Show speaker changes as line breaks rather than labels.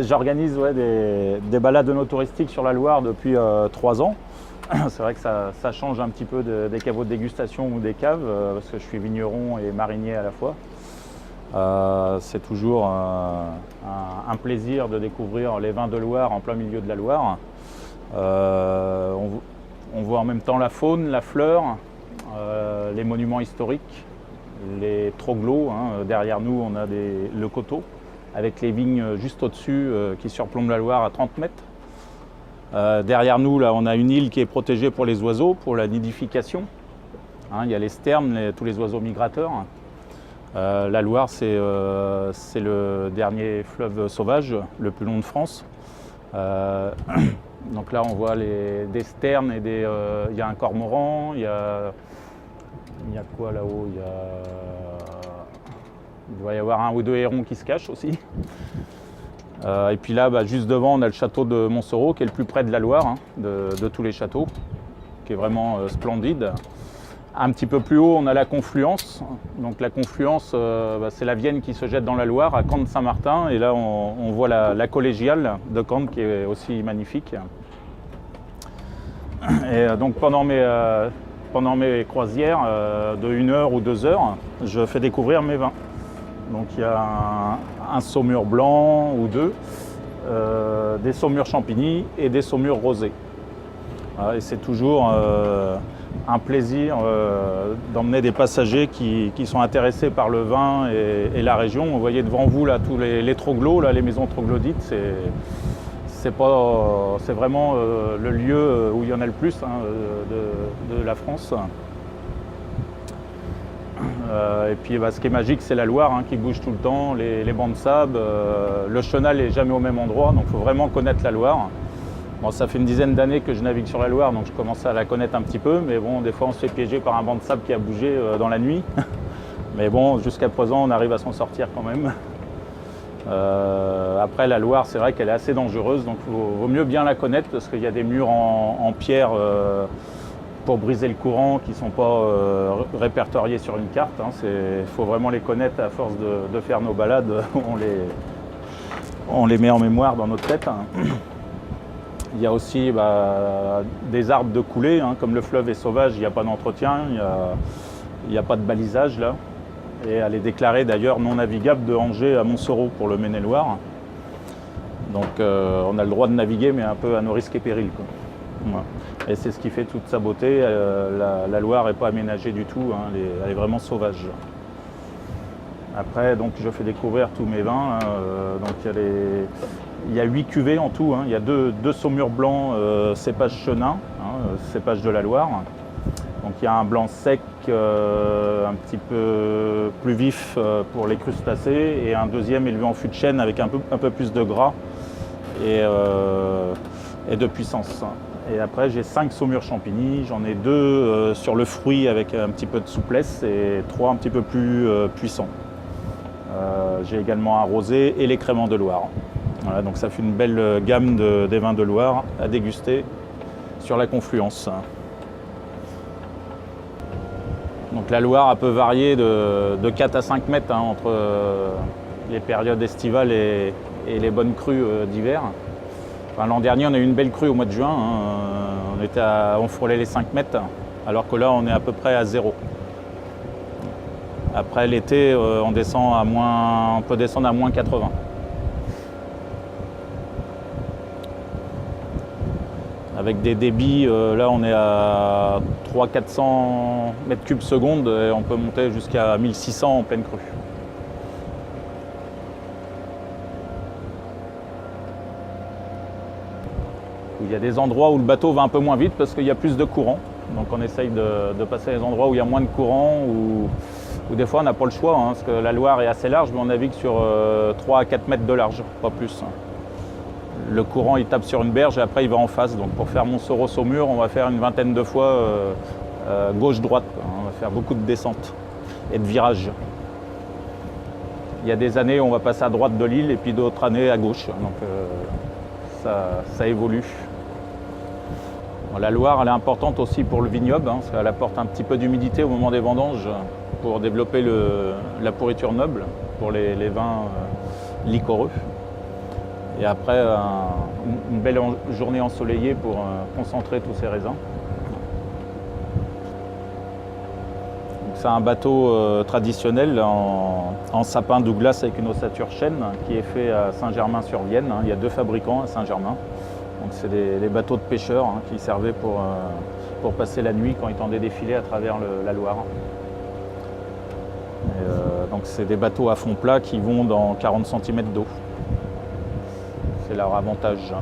J'organise des balades no-touristiques sur la Loire depuis 3 ans. C'est vrai que ça change un petit peu des caveaux de dégustation ou des caves, parce que je suis vigneron et marinier à la fois. C'est toujours un plaisir de découvrir les vins de Loire en plein milieu de la Loire. On voit en même temps la faune, la fleur, les monuments historiques, les troglots. Derrière nous, on a le coteau, avec les vignes juste au-dessus qui surplombent la Loire à 30 mètres. Derrière nous, là, on a une île qui est protégée pour les oiseaux, pour la nidification. Il y a les sternes, tous les oiseaux migrateurs. La Loire, c'est le dernier fleuve sauvage, le plus long de France. Donc là, on voit des sternes et il y a un cormoran, il y a quoi là-haut? Il doit y avoir 1 ou 2 hérons qui se cachent aussi. Et puis là, juste devant, on a le château de Montsoreau, qui est le plus près de la Loire, de tous les châteaux, qui est vraiment splendide. Un petit peu plus haut, on a la Confluence. Donc la Confluence, c'est la Vienne qui se jette dans la Loire, à Caen de Saint-Martin. Et là, on voit la collégiale de Caen, qui est aussi magnifique. Et donc pendant mes croisières de 1 heure ou 2 heures, je fais découvrir mes vins. Donc il y a un saumur blanc ou 2, des saumures champigny et des saumures rosées. Et c'est toujours un plaisir d'emmener des passagers qui sont intéressés par le vin et la région. Vous voyez devant vous là tous les troglots, là, les maisons troglodytes. C'est vraiment le lieu où il y en a le plus de la France. Et puis ce qui est magique, c'est la Loire qui bouge tout le temps, les bancs de sable. Le chenal n'est jamais au même endroit, donc il faut vraiment connaître la Loire. Bon, ça fait une dizaine d'années que je navigue sur la Loire, donc je commence à la connaître un petit peu. Mais bon, des fois on se fait piéger par un banc de sable qui a bougé dans la nuit. Mais bon, jusqu'à présent, on arrive à s'en sortir quand même. Après, la Loire, c'est vrai qu'elle est assez dangereuse, donc il vaut mieux bien la connaître parce qu'il y a des murs en pierre pour briser le courant qui ne sont pas répertoriés sur une carte. Il faut vraiment les connaître à force de faire nos balades. On les met en mémoire dans notre tête. Il y a aussi des arbres de coulée, comme le fleuve est sauvage, il n'y a pas d'entretien, il n'y a pas de balisage là. Et elle est déclarée d'ailleurs non navigable de Angers à Montsoreau pour le Maine-et-Loire. Donc on a le droit de naviguer, mais un peu à nos risques et périls, quoi. Ouais. Et c'est ce qui fait toute sa beauté. La Loire n'est pas aménagée du tout, elle est vraiment sauvage. Après, donc, je fais découvrir tous mes vins. Donc, il y a 8 cuvées en tout. Il y a deux saumures blancs cépage chenin, cépage de la Loire. Donc il y a un blanc sec un petit peu plus vif pour les crustacés et un deuxième élevé en fût de chêne avec un peu plus de gras et de puissance. Et après j'ai 5 saumures champigny, j'en ai 2 sur le fruit avec un petit peu de souplesse et 3 un petit peu plus puissants. J'ai également un rosé et les créments de Loire. Voilà, donc ça fait une belle gamme des vins de Loire à déguster sur la Confluence. Donc la Loire peut varier de 4 à 5 mètres entre les périodes estivales et les bonnes crues d'hiver. L'an dernier, on a eu une belle crue au mois de juin. On frôlait les 5 mètres, alors que là, on est à peu près à 0. Après l'été, on peut descendre à moins 80. Avec des débits, là on est à 300-400 mètres cubes seconde et on peut monter jusqu'à 1600 en pleine crue. Il y a des endroits où le bateau va un peu moins vite parce qu'il y a plus de courant. Donc on essaye de passer à des endroits où il y a moins de courant, ou des fois on n'a pas le choix, parce que la Loire est assez large, mais on navigue sur 3 à 4 mètres de large, pas plus. Le courant il tape sur une berge et après il va en face. Donc pour faire Montsoreau-Saumur, on va faire une vingtaine de fois gauche-droite. On va faire beaucoup de descentes et de virages. Il y a des années où on va passer à droite de l'île et puis d'autres années à gauche. Donc ça évolue. Bon, la Loire elle est importante aussi pour le vignoble, parce qu'elle apporte un petit peu d'humidité au moment des vendanges pour développer la pourriture noble pour les vins liquoreux. Et après, une belle journée ensoleillée pour concentrer tous ces raisins. C'est un bateau traditionnel en sapin Douglas avec une ossature chêne qui est fait à Saint-Germain-sur-Vienne. Il y a 2 fabricants à Saint-Germain. Donc c'est des bateaux de pêcheurs qui servaient pour passer la nuit quand ils tendaient défiler à travers la Loire. Donc c'est des bateaux à fond plat qui vont dans 40 cm d'eau. C'est leur avantage.